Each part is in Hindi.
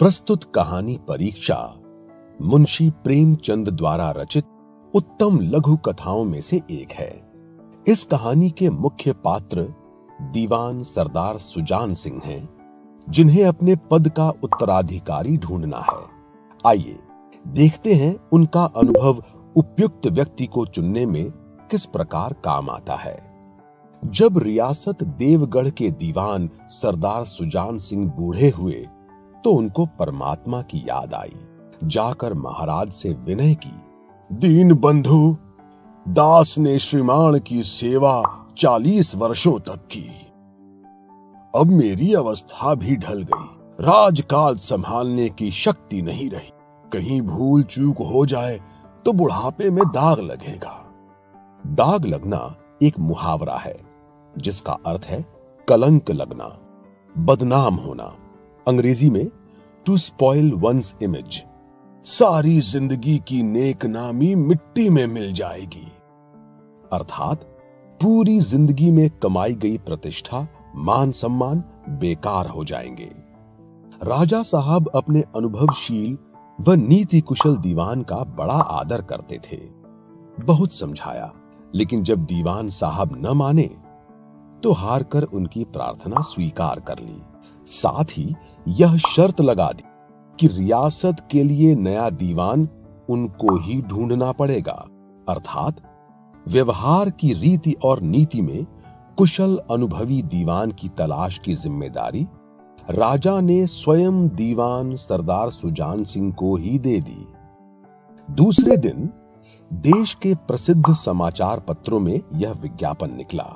प्रस्तुत कहानी परीक्षा मुंशी प्रेमचंद द्वारा रचित उत्तम लघु कथाओं में से एक है। इस कहानी के मुख्य पात्र दीवान सरदार सुजान सिंह हैं, जिन्हें अपने पद का उत्तराधिकारी ढूंढना है। आइए देखते हैं उनका अनुभव उपयुक्त व्यक्ति को चुनने में किस प्रकार काम आता है। जब रियासत देवगढ़ के दीवान सरदार सुजान सिंह बूढ़े हुए तो उनको परमात्मा की याद आई। जाकर महाराज से विनय की, दीन बंधु, दास ने श्रीमान की सेवा 40 वर्षों तक की। अब मेरी अवस्था भी ढल गई, राजकाज संभालने की शक्ति नहीं रही। कहीं भूल चूक हो जाए तो बुढ़ापे में दाग लगेगा। दाग लगना एक मुहावरा है जिसका अर्थ है कलंक लगना, बदनाम होना। अंग्रेजी में टू स्पॉइल वंस इमेज। सारी जिंदगी की नेक नामी मिट्टी में मिल जाएगी, अर्थात पूरी जिंदगी में कमाई गई प्रतिष्ठा, मान सम्मान बेकार हो जाएंगे। राजा साहब अपने अनुभवशील व नीति कुशल दीवान का बड़ा आदर करते थे। बहुत समझाया, लेकिन जब दीवान साहब न माने तो हार कर उनकी प्रार्थना स्वीकार कर ली। साथ ही यह शर्त लगा दी कि रियासत के लिए नया दीवान उनको ही ढूंढना पड़ेगा, अर्थात व्यवहार की रीति और नीति में कुशल अनुभवी दीवान की तलाश की जिम्मेदारी राजा ने स्वयं दीवान सरदार सुजान सिंह को ही दे दी। दूसरे दिन देश के प्रसिद्ध समाचार पत्रों में यह विज्ञापन निकला,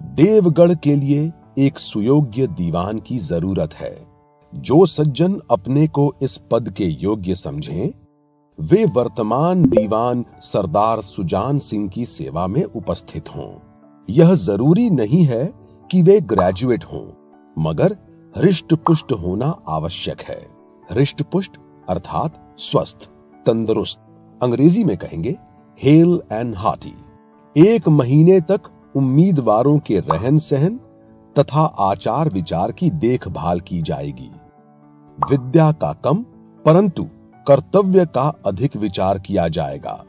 देवगढ़ के लिए एक सुयोग्य दीवान की जरूरत है। जो सज्जन अपने को इस पद के योग्य समझें, वे वर्तमान दीवान सरदार सुजान सिंह की सेवा में उपस्थित हों। यह जरूरी नहीं है कि वे ग्रेजुएट हों, मगर हृष्ट पुष्ट होना आवश्यक है। हृष्ट पुष्ट अर्थात स्वस्थ, तंदुरुस्त। अंग्रेजी में कहेंगे हेल एंड हार्टी। 1 महीने तक उम्मीदवारों के रहन सहन तथा आचार विचार की देखभाल की जाएगी। विद्या का कम परंतु कर्तव्य का अधिक विचार किया जाएगा।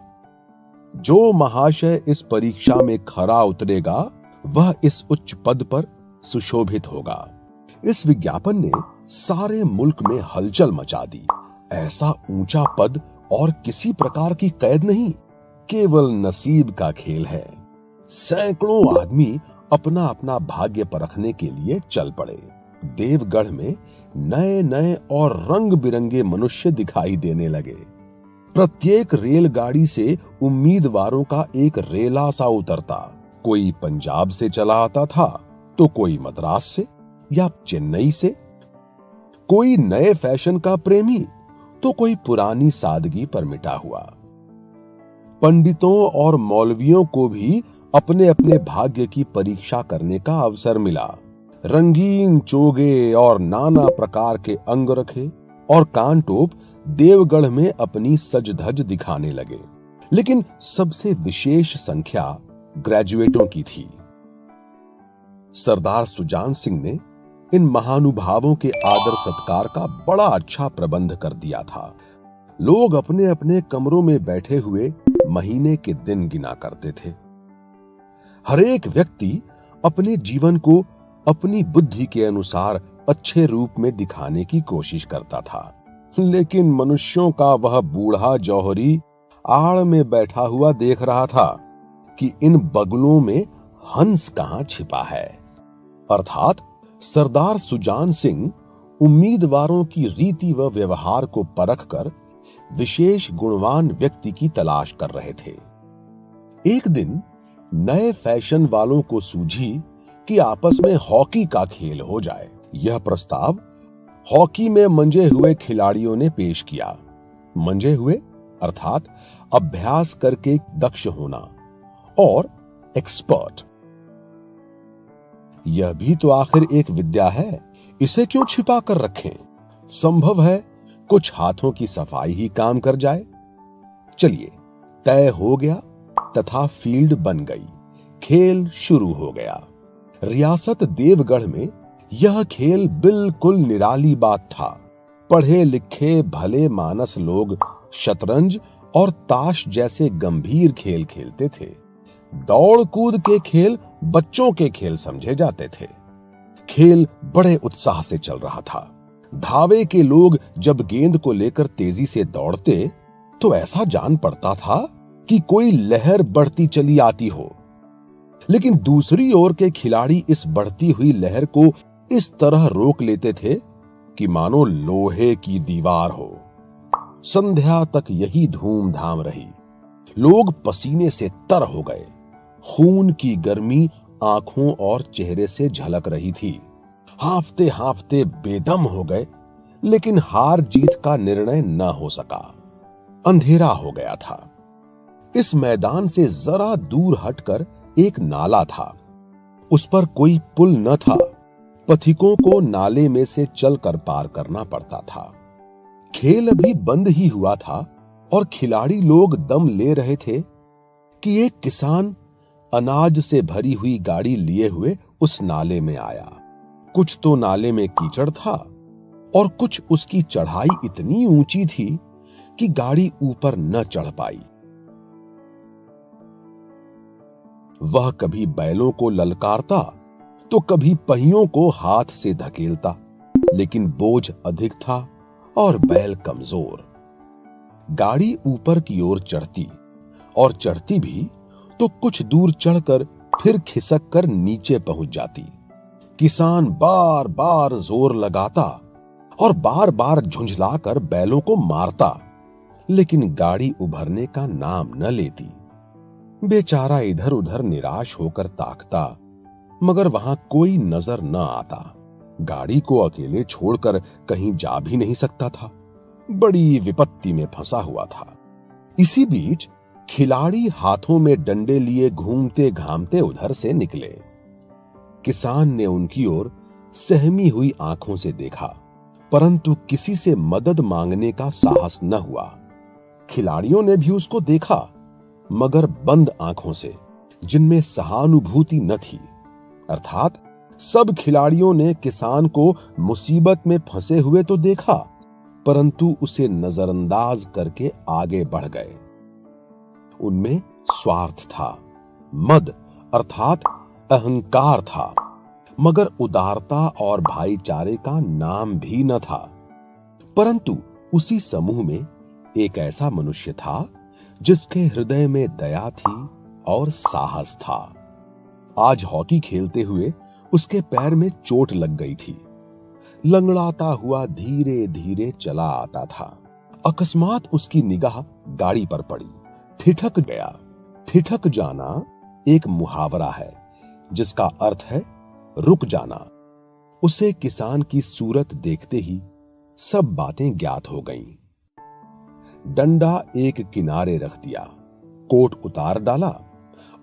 जो महाशय इस परीक्षा में खरा उतरेगा वह इस उच्च पद पर सुशोभित होगा। इस विज्ञापन ने सारे मुल्क में हलचल मचा दी। ऐसा ऊंचा पद और किसी प्रकार की कैद नहीं, केवल नसीब का खेल है। सैकड़ों आदमी अपना अपना भाग्य परखने के लिए चल पड़े। देवगढ़ में नए नए और रंग बिरंगे मनुष्य दिखाई देने लगे। प्रत्येक रेलगाड़ी से उम्मीदवारों का एक रेला सा उतरता। कोई पंजाब से चला आता था तो कोई मद्रास से या चेन्नई से। कोई नए फैशन का प्रेमी तो कोई पुरानी सादगी पर मिटा हुआ। पंडितों और मौलवियों को भी अपने अपने भाग्य की परीक्षा करने का अवसर मिला। रंगीन चोगे और नाना प्रकार के अंगरखे और कानटोप देवगढ़ में अपनी सज धज दिखाने लगे, लेकिन सबसे विशेष संख्या ग्रेजुएटों की थी। सरदार सुजान सिंह ने इन महानुभावों के आदर सत्कार का बड़ा अच्छा प्रबंध कर दिया था। लोग अपने अपने कमरों में बैठे हुए महीने के दिन गिना करते थे। हरेक व्यक्ति अपने जीवन को अपनी बुद्धि के अनुसार अच्छे रूप में दिखाने की कोशिश करता था, लेकिन मनुष्यों का वह बूढ़ा जौहरी आड़ में बैठा हुआ देख रहा था कि इन बगलों में हंस कहां छिपा है। अर्थात सरदार सुजान सिंह उम्मीदवारों की रीति व व्यवहार को परखकर विशेष गुणवान व्यक्ति की तलाश कर रहे थे। एक दिन नए फैशन वालों को सूझी कि आपस में हॉकी का खेल हो जाए। यह प्रस्ताव हॉकी में मंजे हुए खिलाड़ियों ने पेश किया। मंजे हुए अर्थात अभ्यास करके दक्ष होना, और एक्सपर्ट, यह भी तो आखिर एक विद्या है। इसे क्यों छिपा कर रखें? संभव है कुछ हाथों की सफाई ही काम कर जाए। चलिए, तय हो गया तथा फील्ड बन गई। खेल शुरू हो गया। रियासत देवगढ़ में यह खेल बिल्कुल निराली बात था। पढ़े लिखे भले मानस लोग शतरंज और ताश जैसे गंभीर खेल खेलते थे। दौड़ कूद के खेल बच्चों के खेल समझे जाते थे। खेल बड़े उत्साह से चल रहा था। धावे के लोग जब गेंद को लेकर तेजी से दौड़ते तो ऐसा जान पड़ता था कि कोई लहर बढ़ती चली आती हो, लेकिन दूसरी ओर के खिलाड़ी इस बढ़ती हुई लहर को इस तरह रोक लेते थे कि मानो लोहे की दीवार हो। संध्या तक यही धूमधाम रही। लोग पसीने से तर हो गए। खून की गर्मी आंखों और चेहरे से झलक रही थी। हांफते हांफते बेदम हो गए, लेकिन हार जीत का निर्णय न हो सका। अंधेरा हो गया था। इस मैदान से जरा दूर हटकर एक नाला था। उस पर कोई पुल न था। पथिकों को नाले में से चलकर पार करना पड़ता था। खेल अभी बंद ही हुआ था और खिलाड़ी लोग दम ले रहे थे कि एक किसान अनाज से भरी हुई गाड़ी लिए हुए उस नाले में आया। कुछ तो नाले में कीचड़ था और कुछ उसकी चढ़ाई इतनी ऊंची थी कि गाड़ी ऊपर न चढ़ पाई। वह कभी बैलों को ललकारता तो कभी पहियों को हाथ से धकेलता, लेकिन बोझ अधिक था और बैल कमजोर। गाड़ी ऊपर की ओर चढ़ती और चढ़ती भी तो कुछ दूर चढ़कर फिर खिसक कर नीचे पहुंच जाती। किसान बार बार जोर लगाता और बार बार झुंझलाकर बैलों को मारता, लेकिन गाड़ी उभरने का नाम न लेती। बेचारा इधर उधर निराश होकर ताकता, मगर वहां कोई नजर न आता। गाड़ी को अकेले छोड़कर कहीं जा भी नहीं सकता था। बड़ी विपत्ति में फंसा हुआ था। इसी बीच खिलाड़ी हाथों में डंडे लिए घूमते घामते उधर से निकले। किसान ने उनकी ओर सहमी हुई आंखों से देखा, परंतु किसी से मदद मांगने का साहस न हुआ। खिलाड़ियों ने भी उसको देखा, मगर बंद आंखों से, जिनमें सहानुभूति न थी। अर्थात सब खिलाड़ियों ने किसान को मुसीबत में फंसे हुए तो देखा, परंतु उसे नजरअंदाज करके आगे बढ़ गए। उनमें स्वार्थ था, मद अर्थात अहंकार था, मगर उदारता और भाईचारे का नाम भी न था। परंतु उसी समूह में एक ऐसा मनुष्य था जिसके हृदय में दया थी और साहस था। आज हॉकी खेलते हुए उसके पैर में चोट लग गई थी। लंगड़ाता हुआ धीरे धीरे चला आता था। अकस्मात उसकी निगाह गाड़ी पर पड़ी। ठिठक गया। ठिठक जाना एक मुहावरा है जिसका अर्थ है रुक जाना। उसे किसान की सूरत देखते ही सब बातें ज्ञात हो गईं। डंडा एक किनारे रख दिया, कोट उतार डाला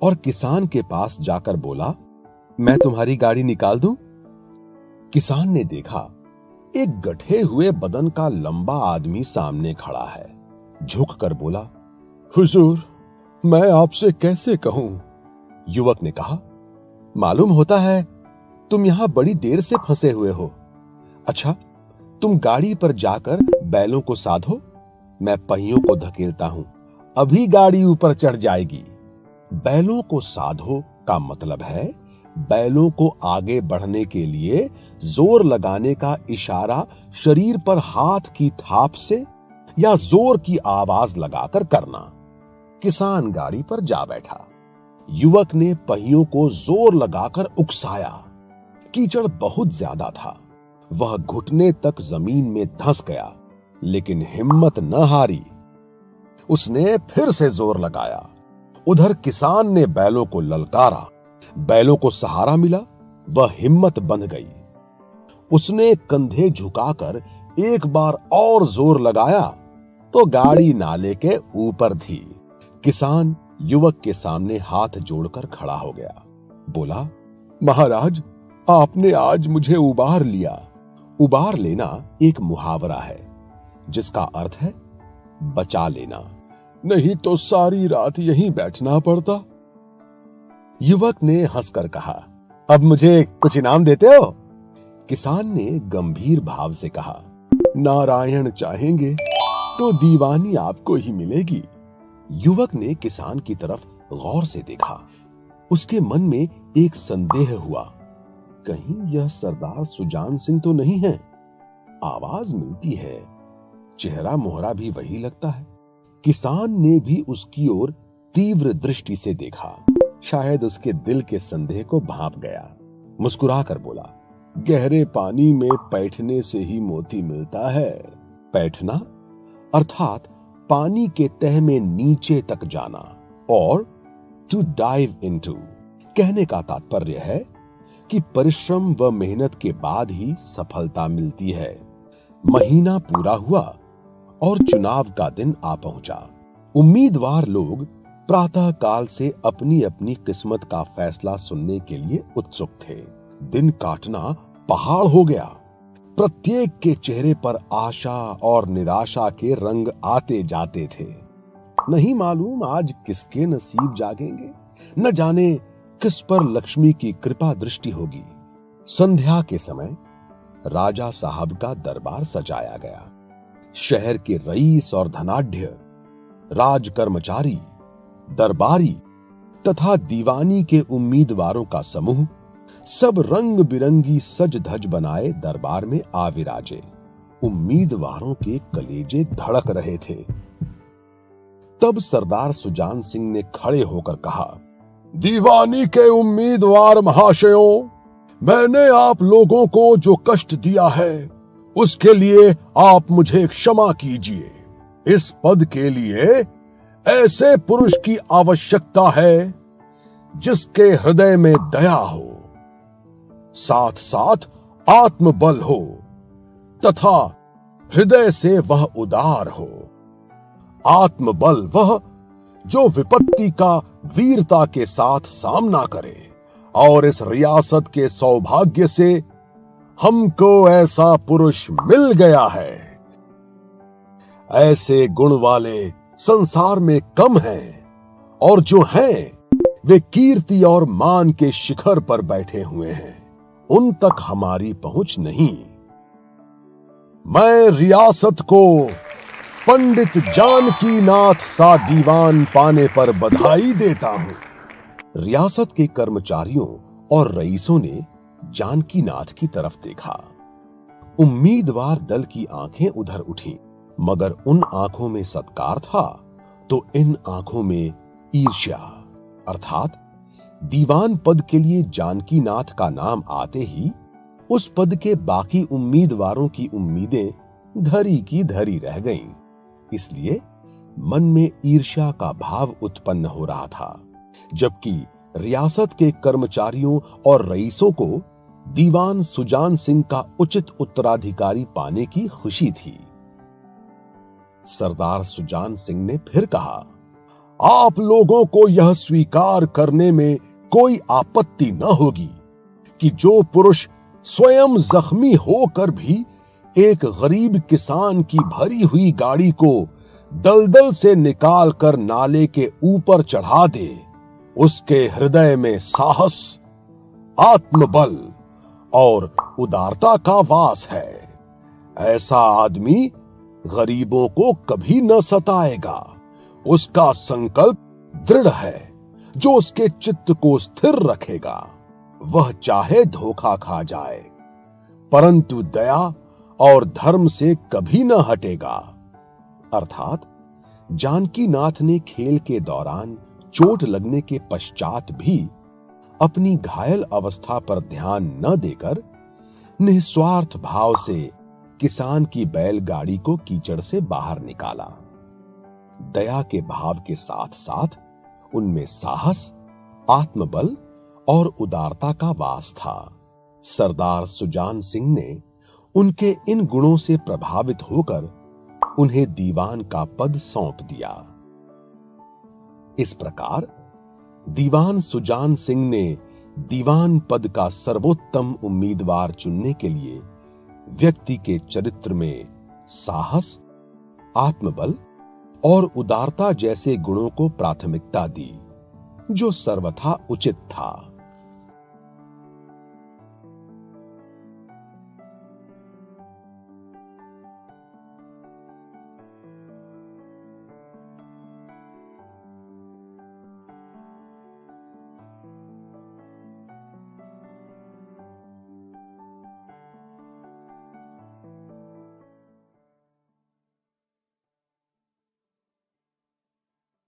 और किसान के पास जाकर बोला, मैं तुम्हारी गाड़ी निकाल दूं? किसान ने देखा एक गठे हुए बदन का लंबा आदमी सामने खड़ा है। झुक कर बोला, हुजूर, मैं आपसे कैसे कहूं? युवक ने कहा, मालूम होता है तुम यहां बड़ी देर से फंसे हुए हो। अच्छा, तुम गाड़ी पर जाकर बैलों को साधो, मैं पहियों को धकेलता हूं, अभी गाड़ी ऊपर चढ़ जाएगी। बैलों को साधो का मतलब है बैलों को आगे बढ़ने के लिए जोर लगाने का इशारा शरीर पर हाथ की थाप से या जोर की आवाज लगाकर करना। किसान गाड़ी पर जा बैठा। युवक ने पहियों को जोर लगाकर उकसाया। कीचड़ बहुत ज्यादा था। वह घुटने तक जमीन में धंस गया, लेकिन हिम्मत न हारी। उसने फिर से जोर लगाया। उधर किसान ने बैलों को ललकारा। बैलों को सहारा मिला। वह हिम्मत बंध गई। उसने कंधे झुकाकर एक बार और जोर लगाया तो गाड़ी नाले के ऊपर थी। किसान युवक के सामने हाथ जोड़कर खड़ा हो गया। बोला, महाराज, आपने आज मुझे उबार लिया। उबार लेना एक मुहावरा है जिसका अर्थ है बचा लेना, नहीं तो सारी रात यहीं बैठना पड़ता। युवक ने हंसकर कहा, अब मुझे कुछ इनाम देते हो? किसान ने गंभीर भाव से कहा, नारायण चाहेंगे तो दीवानी आपको ही मिलेगी। युवक ने किसान की तरफ गौर से देखा। उसके मन में एक संदेह हुआ, कहीं यह सरदार सुजान सिंह तो नहीं है? आवाज मिलती है, चेहरा मोहरा भी वही लगता है। किसान ने भी उसकी ओर तीव्र दृष्टि से देखा। शायद उसके दिल के संदेह को भांप गया। मुस्कुराकर बोला, गहरे पानी में बैठने से ही मोती मिलता है। बैठना अर्थात पानी के तह में नीचे तक जाना, और टू डाइव इनटू कहने का तात्पर्य है कि परिश्रम व मेहनत के बाद ही सफलता मिलती है। महीना पूरा हुआ और चुनाव का दिन आ पहुंचा। उम्मीदवार लोग प्रातः काल से अपनी अपनी किस्मत का फैसला सुनने के लिए उत्सुक थे। दिन काटना पहाड़ हो गया। प्रत्येक के चेहरे पर आशा और निराशा के रंग आते जाते थे। नहीं मालूम आज किसके नसीब जागेंगे, न जाने किस पर लक्ष्मी की कृपा दृष्टि होगी। संध्या के समय राजा साहब का दरबार सजाया गया। शहर के रईस और धनाढ्य, राज कर्मचारी, दरबारी तथा दीवानी के उम्मीदवारों का समूह सब रंग बिरंगी सज धज बनाए दरबार में आ विराजे। उम्मीदवारों के कलेजे धड़क रहे थे। तब सरदार सुजान सिंह ने खड़े होकर कहा, दीवानी के उम्मीदवार महाशयों, मैंने आप लोगों को जो कष्ट दिया है उसके लिए आप मुझे क्षमा कीजिए। इस पद के लिए ऐसे पुरुष की आवश्यकता है जिसके हृदय में दया हो, साथ साथ आत्मबल हो तथा हृदय से वह उदार हो। आत्मबल वह जो विपत्ति का वीरता के साथ सामना करे, और इस रियासत के सौभाग्य से हमको ऐसा पुरुष मिल गया है। ऐसे गुण वाले संसार में कम हैं, और जो हैं वे कीर्ति और मान के शिखर पर बैठे हुए हैं। उन तक हमारी पहुंच नहीं। मैं रियासत को पंडित जानकीनाथ सा दीवान पाने पर बधाई देता हूं। रियासत के कर्मचारियों और रईसों ने जानकीनाथ की तरफ देखा। उम्मीदवार दल की आंखें उधर उठी, मगर उन आंखों में सत्कार था तो इन आंखों में ईर्ष्या। अर्थात दीवान पद के लिए जानकीनाथ का नाम आते ही उस पद के बाकी उम्मीदवारों की उम्मीदें धरी की धरी रह गईं। इसलिए मन में ईर्ष्या का भाव उत्पन्न हो रहा था, जबकि रियासत के कर्मचारियों और रईसों को दीवान सुजान सिंह का उचित उत्तराधिकारी पाने की खुशी थी। सरदार सुजान सिंह ने फिर कहा, आप लोगों को यह स्वीकार करने में कोई आपत्ति न होगी कि जो पुरुष स्वयं जख्मी होकर भी एक गरीब किसान की भरी हुई गाड़ी को दलदल से निकालकर नाले के ऊपर चढ़ा दे, उसके हृदय में साहस, आत्मबल और उदारता का वास है। ऐसा आदमी गरीबों को कभी न सताएगा। उसका संकल्प दृढ़ है जो उसके चित्त को स्थिर रखेगा। वह चाहे धोखा खा जाए, परंतु दया और धर्म से कभी न हटेगा। अर्थात जानकीनाथ ने खेल के दौरान चोट लगने के पश्चात भी अपनी घायल अवस्था पर ध्यान न देकर निस्वार्थ भाव से किसान की बैलगाड़ी को कीचड़ से बाहर निकाला। दया के भाव के साथ साथ उनमें साहस, आत्मबल और उदारता का वास था। सरदार सुजान सिंह ने उनके इन गुणों से प्रभावित होकर उन्हें दीवान का पद सौंप दिया। इस प्रकार दीवान सुजान सिंह ने दीवान पद का सर्वोत्तम उम्मीदवार चुनने के लिए व्यक्ति के चरित्र में साहस, आत्मबल और उदारता जैसे गुणों को प्राथमिकता दी, जो सर्वथा उचित था।